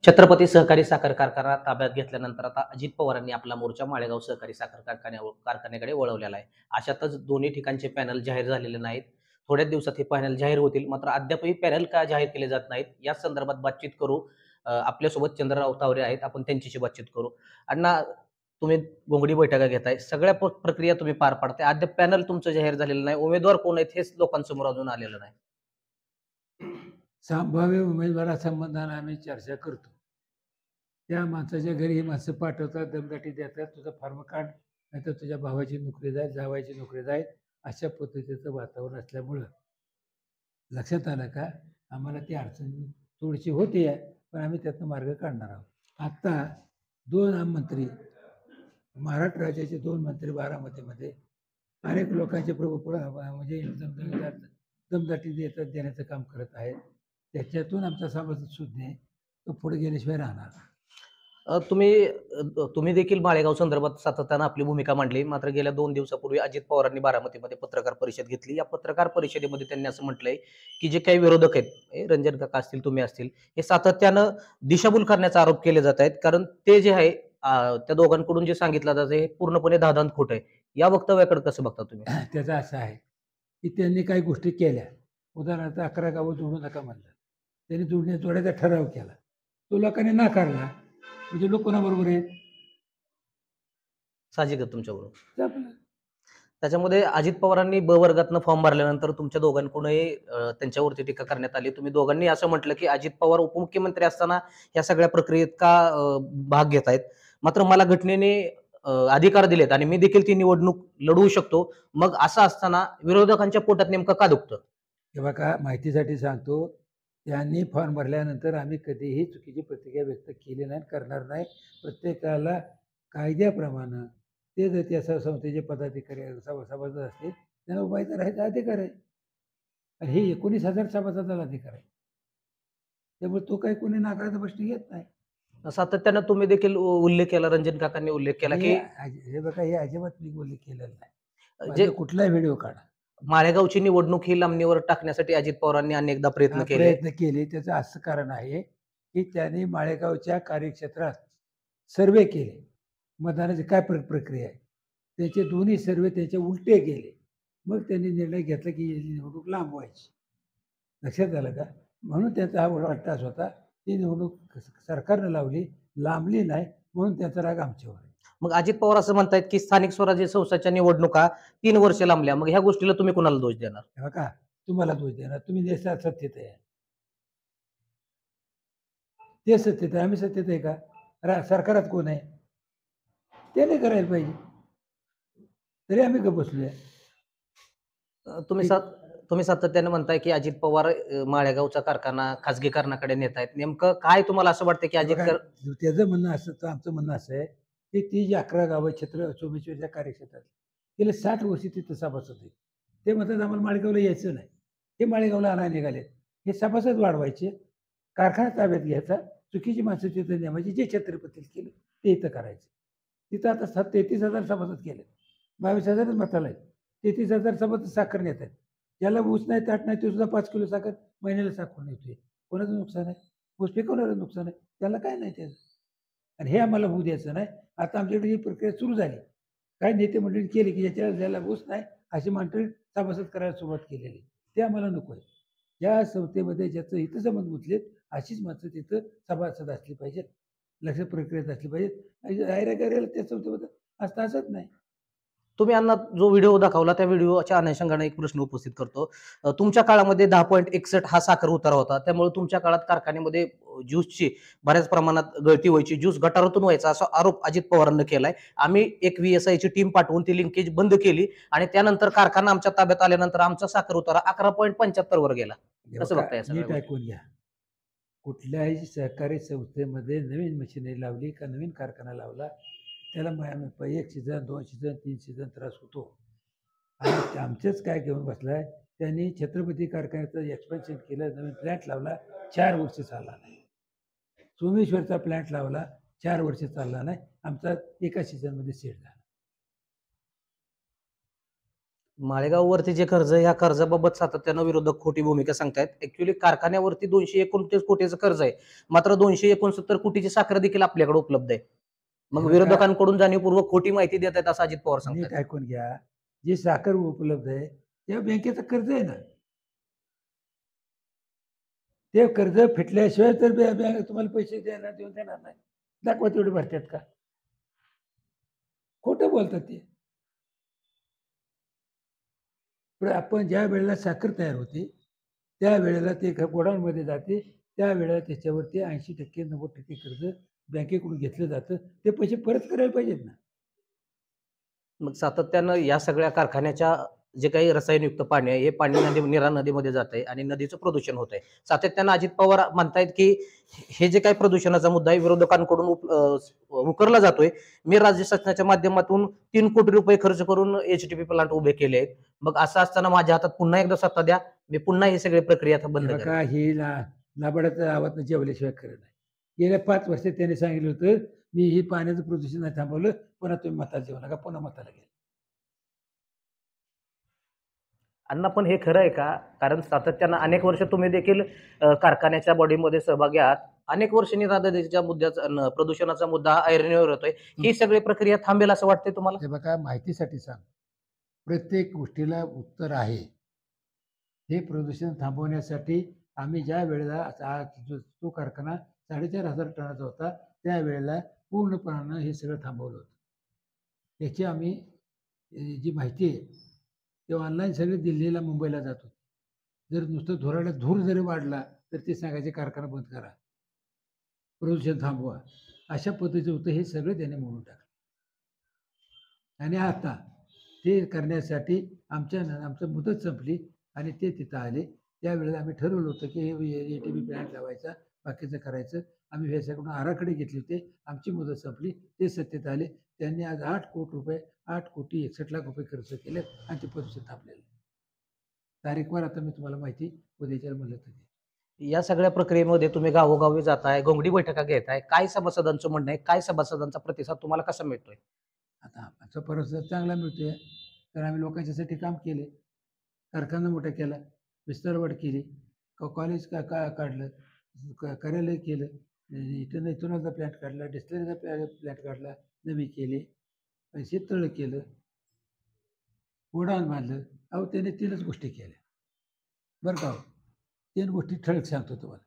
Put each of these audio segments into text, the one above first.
छत्रपती सहकारी साखर कारखाना ताब्यात घेतल्यानंतर आता अजित पवारांनी आपला मोर्चा माळेगाव सहकारी साखर कारखान्याकडे वळवलेला आहे. अशातच दोन्ही ठिकाणचे पॅनल जाहीर झालेले नाहीत. थोड्याच दिवसात हे पॅनल जाहीर होतील. मात्र अद्यापही पॅनल का जाहीर केले जात नाहीत, या संदर्भात बातचीत करू. आपल्यासोबत चंद्रराव तावरे आहेत. आपण त्यांच्याशी बातचीत करू. अण्णा, तुम्ही घोंगडी बैठका घेताय. सगळ्या प्रक्रिया तुम्ही पार पाडताय. अद्याप पॅनल तुमचं जाहीर झालेलं नाही. उमेदवार कोण आहेत हेच लोकांसमोर अजून आलेलं नाही. संभाव्य उमेदवारासंबंधाने आम्ही चर्चा करतो. त्या माणसाच्या घरी ही माणसं पाठवतात, दमदाटी देतात, तुझं फॉर्म काढ, नाहीतर तुझ्या भावाची नोकरी जाईल, जावायची नोकरी जाईल, अशा पद्धतीचं वातावरण असल्यामुळं लक्षात आलं का, आम्हाला ती अडचण थोडीशी होती आहे, पण आम्ही त्यातनं मार्ग काढणार आहोत. आत्ता 2 मंत्री, महाराष्ट्र राज्याचे 2 मंत्री बारामतीमध्ये अनेक लोकांचे म्हणजे दमदाटी देण्याचं काम करत आहेत. त्याच्यातून आमचा सभासद सुज्ञ तो पुढे गेल्याशिवाय राहणार. तुम्ही देखील माळेगाव संदर्भात सातत्यानं आपली भूमिका मांडली. मात्र गेल्या 2 दिवसापूर्वी अजित पवारांनी बारामतीमध्ये पत्रकार परिषद घेतली. या पत्रकार परिषदेमध्ये त्यांनी असं म्हटलंय, की जे काही विरोधक आहेत, रंजन काका असतील, तुम्ही असतील, हे सातत्यानं दिशाभूल करण्याचा आरोप केले जात आहेत. कारण ते जे आहे, त्या दोघांकडून जे सांगितलं जातं हे पूर्णपणे धादांत खोटं आहे. या वक्तव्याकडे कसं बघता तुम्ही? त्याचं असं आहे, की त्यांनी काही गोष्टी केल्या. उदाहरणार्थ 11 गावं जोडू नका म्हणलं. त्यांनी जोडायचा ठराव केला. तो लोकांनी नाकारला. म्हणजे लोक कोणाबरोबर आहेत? साहजिक आहे तुमच्याबरोबर. त्याच्यामध्ये अजित पवारांनी ब वर्गातनं फॉर्म भरल्यानंतर तुमच्या दोघांकडूनही त्यांच्यावरती टीका करण्यात आली. तुम्ही दोघांनी असं म्हटलं, की अजित पवार उपमुख्यमंत्री असताना या सगळ्या प्रक्रियेत का भाग घेत आहेत? मात्र मला घटनेने अधिकार दिलेत आणि मी देखील ती निवडणूक लढवू शकतो. मग असं असताना विरोधकांच्या पोटात नेमकं का दुखतं? हे बघा, माहितीसाठी सांगतो, त्यांनी फॉर्म भरल्यानंतर आम्ही कधीही चुकीची प्रतिक्रिया व्यक्त केली नाही, करणार नाही. प्रत्येकाला कायद्याप्रमाणे ते जर त्या संस्थेचे पदाधिकारी सभासद असतील त्यांना उभायचं राहायचा अधिकार आहे. आणि हे 19,000 सभासदाला अधिकार आहे. त्यामुळे तो काही कोणी नाकाराचा प्रश्न घेत नाही. सातत्यानं तुम्ही देखील उल्लेख केला, रंजन काकांनी उल्लेख केला, की हे बघा, हे अजिबात मी उल्लेख केलेला नाही. जे कुठलाही व्हिडिओ काढा. माळेगावची निवडणूक ही लांबणीवर टाकण्यासाठी अजित पवारांनी अनेकदा प्रयत्न केले. त्याचं असं कारण आहे, की त्यांनी माळेगावच्या कार्यक्षेत्रात सर्वे केले. मतदानाची काय प्रक्रिया आहे, त्याचे दोन्ही सर्वे त्याचे उलटे गेले. मग त्यांनी निर्णय घेतला, की निवडणूक लांबवायची. लक्षात आलं का? म्हणून त्यांचा हा वाटास होता. ती निवडणूक सरकारनं लावली, लांबली नाही, म्हणून त्याचा राग आमच्यावर आहे. मग अजित पवार असं म्हणतायत, की स्थानिक स्वराज्य संस्थांच्या निवडणुका 3 वर्ष लांबल्या. मग ह्या गोष्टीला तुम्ही कुणाला दोष देणार? हे बघा, तुम्हाला दोष देणार, तुम्ही देशात सत्तेत आहे. ते सत्तेत आहे, आम्ही सत्तेत आहे का? सरकारात कोण आहे? त्याने करायला पाहिजे. तरी आम्ही गप्प बसलोय. तुम्ही सातत्याने म्हणताय, की अजित पवार माळेगावचा कारखाना खासगीकरणाकडे नेत आहेत. नेमकं काय तुम्हाला असं वाटतं, की त्याचं म्हणणं असं, तर आमचं म्हणणं असं आहे, की ती जी 11 गावं सोमेश्वरच्या कार्यक्षेत्रात गेले 60 वर्षी तिथं सभासद आहेत. ते म्हणतात आम्हाला माळेगावला यायचं नाही. हे माळेगावला आणायला निघालेत. हे सभासद वाढवायचे, कारखाना ताब्यात घ्यायचा, चुकीची माणसं तिथं नेमायची, जे छत्रपतीला केलं ते इथं करायचं. तिथं आता 33,000 सभासद केले. 22,000च मताला आहेत. 33,000 सभासद साखर नेत आहेत. ज्याला ऊस नाही, ताट नाही, ते सुद्धा 5 किलो साखर महिन्याला साखर नेतोय. कोणाचं नुकसान आहे? ऊस पिकवणारं नुकसान आहे. त्याला काय नाही त्याचं. आणि हे आम्हाला होऊ द्यायचं नाही. आता आमच्याकडे ही प्रक्रिया सुरू झाली. काही नेते मंडळी केली, की ज्याला ऊस नाही अशी मंडळी सभासद करायला सुरुवात केलेली. ते आम्हाला नको आहे. या संस्थेमध्ये ज्याचं हितसंबंध गुंतलेत अशीच माणसं तिथं सभासद असली पाहिजेत. लक्ष प्रक्रियेत असली पाहिजेत. जाहिरात त्या संस्थेबद्दल असता असत नाही. तुम्ही यांना जो व्हिडिओ दाखवला त्या व्हिडिओच्या अनुषंगाने एक प्रश्न उपस्थित करतो. तुमच्या काळामध्ये 10.61 हा साखर उतारा होता. त्यामुळे तुमच्या काळात कारखान्यामध्ये ज्यूसची बऱ्याच प्रमाणात गळती व्हायची, ज्यूस गटारातून व्हायचा, असा आरोप अजित पवारांनी केलाय. आम्ही एक VSIची टीम पाठवून ती लिंकेज बंद केली आणि त्यानंतर कारखाना आमच्या ताब्यात आल्यानंतर आमचा साखर उतारा 11.75 वर गेला. कसं बघताय? नीट ऐकून घ्या. कुठल्याही सहकारी संस्थेमध्ये नवीन मशिनरी लावली का नवीन कारखाना लावला, त्याला 1 सीझन, 2 सीझन, 3 सीझन त्रास होतो. आणि आमचेच काय घेऊन बसलाय, त्यांनी छत्रपती कारखान्याचं एक्सपेन्शन केलं, नवीन प्लॅन्ट लावला, 4 वर्ष चालला नाही. सोमेश्वरचा प्लॅन्ट लावला, 4 वर्ष चालला नाही. आमचा एका सीझनमध्ये सेट झाला. माळेगाववरती जे कर्ज आहे, या कर्जाबाबत सातत्यानं विरोधक खोटी भूमिका सांगतायत. ऍक्च्युअली कारखान्यावरती 229 कोटीचं कर्ज आहे. मात्र 269 कोटीची साखर देखील आपल्याकडे उपलब्ध आहे. हे मग बघा, विरोधकांकडून जाणीवपूर्वक खोटी माहिती देत आहेत असं अजित पवार सांगतात. नीट ऐकून घ्या. जी साखर उपलब्ध आहे, त्या बँकेचं कर्ज आहे ना. ते कर्ज फिटल्याशिवाय तर बँक तुम्हाला पैसे देऊन देणार नाही. दाखवा तेवढे भरतात का? खोटं बोलतात ते. पण आपण ज्या वेळेला साखर तयार होते, त्यावेळेला ते गोडाऊनमध्ये जाते, त्यावेळेला त्याच्यावरती 80% 90% कर्ज बँकेकडून घेतलं जातं. ते पैसे परत करायला पाहिजेत ना. मग सातत्यानं या सगळ्या कारखान्याच्या जे काही रसायनयुक्त पाणी आहे, हे पाणी नीरा नदीमध्ये जात आहे आणि नदीचं प्रदूषण होत आहे. सातत्यानं अजित पवार म्हणतायत की हे जे काही प्रदूषणाचा मुद्दा आहे विरोधकांकडून उकरला जातोय. मी राज्य शासनाच्या माध्यमातून 3 कोटी रुपये खर्च करून एचटीपी प्लांट उभे केले आहेत. मग असं असताना माझ्या हातात पुन्हा एकदा सत्ता द्या, मी पुन्हा ही सगळी प्रक्रिया आता बंद करेन. बघा, ही नाबार्डाच्या आवाजानं जेवल्याशिवाय खरं नाही. गेल्या 5 वर्षात त्यांनी सांगितलं होतं, मी ही पाण्याचं प्रदूषण नाही थांबवलं, पुन्हा तुम्ही मताला जेवू नका, पुन्हा मताला गेले. अण्णा, पण हे खरं आहे का? कारण सातत्यानं अनेक वर्ष तुम्ही देखील कारखान्याच्या बॉडीमध्ये सहभागी आहात. अनेक वर्ष निराधारीच्या मुद्द्याचा प्रदूषणाचा मुद्दा ऐरणीवर येतोय. ही सगळी प्रक्रिया थांबेल असं वाटतंय तुम्हाला? हे बघा, माहितीसाठी सांग, प्रत्येक गोष्टीला उत्तर आहे. हे प्रदूषण थांबवण्यासाठी आम्ही ज्या वेळेला तो कारखाना 4,500 टनाचा होता, त्यावेळेला पूर्णपणानं हे सगळं थांबवलं होतं. याची आम्ही जी माहिती आहे, ते ऑनलाईन सगळे दिल्लीला, मुंबईला जात होते. जर नुसतं धुराड्यात धूर जरी वाढला, तर ते सांगायचे कारखाना बंद करा, प्रदूषण थांबवा. अशा पद्धतीचं होतं. हे सगळं त्याने मोडून टाकलं. आणि आता ते करण्यासाठी आमचं मुदत संपली आणि ते तिथं आले. त्यावेळेला आम्ही ठरवलं होतं की हे एटीपी प्लॅन्ट लावायचा, बाकीचं करायचं. आम्ही व्यावसायिकडून आराखडे घेतले होते. आमची मुदत संपली, ते सत्तेत आले. त्यांनी आज 8,61,61,00,000 रुपये खर्च केले आणि ते प्रदूषण थांबलेलं. तारीखवर आता मी तुम्हाला माहिती उद्याच्या म्हणलं तर. या सगळ्या प्रक्रियेमध्ये तुम्ही गावोगावी जाताय, घोंगडी बैठका घेताय. काय सभासदांचं म्हणणं आहे? काय सभासदांचा प्रतिसाद तुम्हाला कसा मिळतोय? आता आमचा परिसर चांगला मिळतोय, तर आम्ही लोकांच्यासाठी काम केले. कारखाना मोठा केला, विस्तारवाढ केली, कॉलेज काढलं, कार्यालय केलं, इथेनॉलचा प्लॅन्ट काढला, डिस्टिलरीचा प्लॅन्ट काढला, नवी केली, शेततळं केलं, गोडाऊन बांधलं. अहो, त्याने 3च गोष्टी केल्या बरं का. 3 गोष्टी ठळक सांगतो तुम्हाला.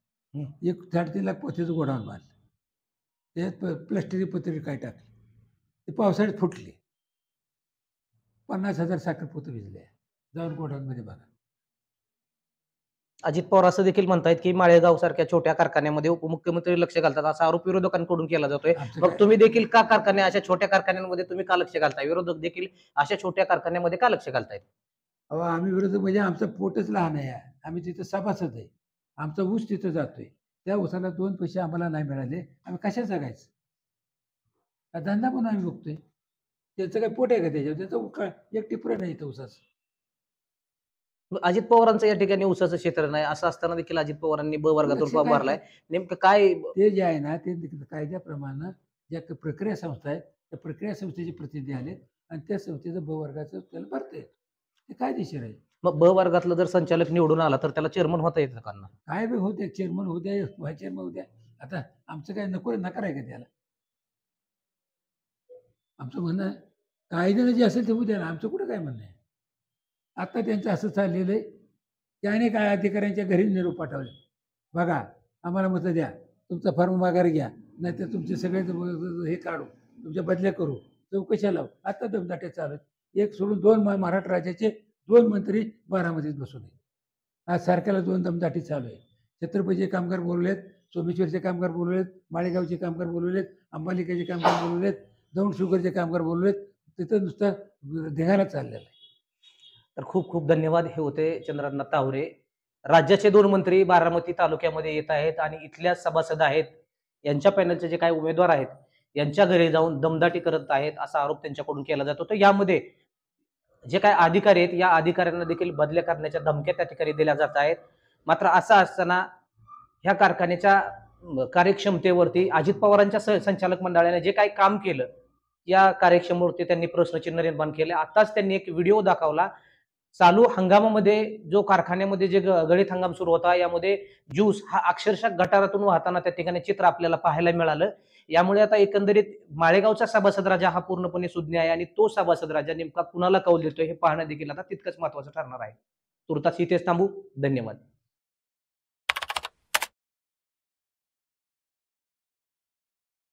एक 3.5 लाख पोत्याचं गोडाऊन बांधलं, त्यात प्लास्टिक पत्रे काय टाकले, ते पावसाळ्यात फुटले. 50,000 साखर पोतं भिजले. जाऊन गोडाऊनमध्ये बघा. अजित पवार असं देखील म्हणतायत की माळेगाव सारख्या छोट्या कारखान्यामध्ये उपमुख्यमंत्री लक्ष घालतात, असा आरोप विरोधकांकडून केला जातोय. मग तुम्ही देखील का अशा छोट्या कारखान्यांमध्ये तुम्ही का लक्ष घालताय? विरोधक देखील अशा छोट्या कारखान्यामध्ये का लक्ष घालतायत? अहो, आम्ही विरोध म्हणजे आमचं पोटच लहान आहे. आम्ही तिथं सभासद आहे. आमचा ऊस तिथं जातोय. त्या ऊसाला 2 पैसे आम्हाला नाही मिळाले, आम्ही कशा जगायचं? हा धंदा म्हणून आम्ही बघतोय. त्यांचं काय पोट आहे का त्याच्यावर? त्याचं एक टिपरं नाही इथं ऊसाचं. अजित पवारांचं या ठिकाणी ऊसाचं क्षेत्र नाही, असं असताना देखील अजित पवारांनी ब वर्गातून लक्ष फॉर्म काय भरलाय. नेमकं काय? ते जे आहे ना, ते कायद्याप्रमाणे ज्या प्रक्रिया संस्था आहेत, त्या प्रक्रिया संस्थेचे प्रतिनिधी आले आणि त्या संस्थेचं ब वर्गाचं त्याला भरता येतं. ते कायदेशीर आहे. मग ब वर्गातला जर संचालक निवडून आला तर त्याला चेअरमन होता येतं का? काय बी होऊ द्या, चेअरमन होऊ द्या, व्हाईस चेअरमन होऊ द्या. आता आमचं काय नकार आहे का त्याला? आमचं म्हणणं आहे, कायद्यानं जे असेल ते होऊ द्या ना. आमचं कुठं काय म्हणणं आहे? आता त्यांचं असं चाललेलं आहे, त्याने काय अधिकाऱ्यांच्या घरी निरोप पाठवले, बघा आम्हाला मतं द्या, तुमचा फॉर्म माघारी घ्या, नाहीतर तुमचे सगळे हे काढू, तुमच्या बदल्या करू, चौकशा लावू. आता दमदाट्या चालू आहेत. एक सोडून 2 महाराष्ट्र राज्याचे 2 मंत्री बारामतीत बसून आहेत. आज सारख्याला 2 दमदाटी चालू आहे. छत्रपतीचे कामगार बोलवलेत, सोमेश्वरचे कामगार बोलवलेत, माळेगावचे कामगार बोलवलेत, अंबालिकाचे कामगार बोलवलेत, दौंड शुगरचे कामगार बोलवलेत. तिथं नुसतं धिंगाणा चाललेला आहे. तर खूप खूप धन्यवाद. हे होते चंद्रनाथ तावरे. राज्याचे 2 मंत्री बारामती तालुक्यामध्ये येत आहेत आणि इथल्या सभासद आहेत, यांच्या पॅनलचे जे काही उमेदवार आहेत, यांच्या घरी जाऊन दमदाटी करत आहेत, असा आरोप त्यांच्याकडून केला जातो. तर यामध्ये जे काही अधिकारी आहेत, या अधिकाऱ्यांना देखील बदल्या करण्याच्या धमक्या त्या ठिकाणी दिल्या जात आहेत. मात्र असं असताना ह्या कारखान्याच्या कार्यक्षमतेवरती अजित पवारांच्या संचालक मंडळाने जे काही काम केलं, या कार्यक्षमतेवरती त्यांनी प्रश्नचिन्ह निर्माण केले. आताच त्यांनी एक व्हिडिओ दाखवला चालू हंगामामध्ये जो कारखान्यामध्ये जे गळीत हंगाम सुरू होता, यामध्ये ज्यूस हा अक्षरशः गटारातून वाहताना त्या ठिकाणी चित्र आपल्याला पाहायला मिळालं. यामुळे आता एकंदरीत माळेगावचा सभासद राजा हा पूर्णपणे सुज्ञ आहे आणि तो सभासद राजा नेमका कुणाला कौल देतोय हे पाहणं देखील आता तितकंच महत्त्वाचं ठरणार आहे. तुर्तास इथेच थांबू. धन्यवाद.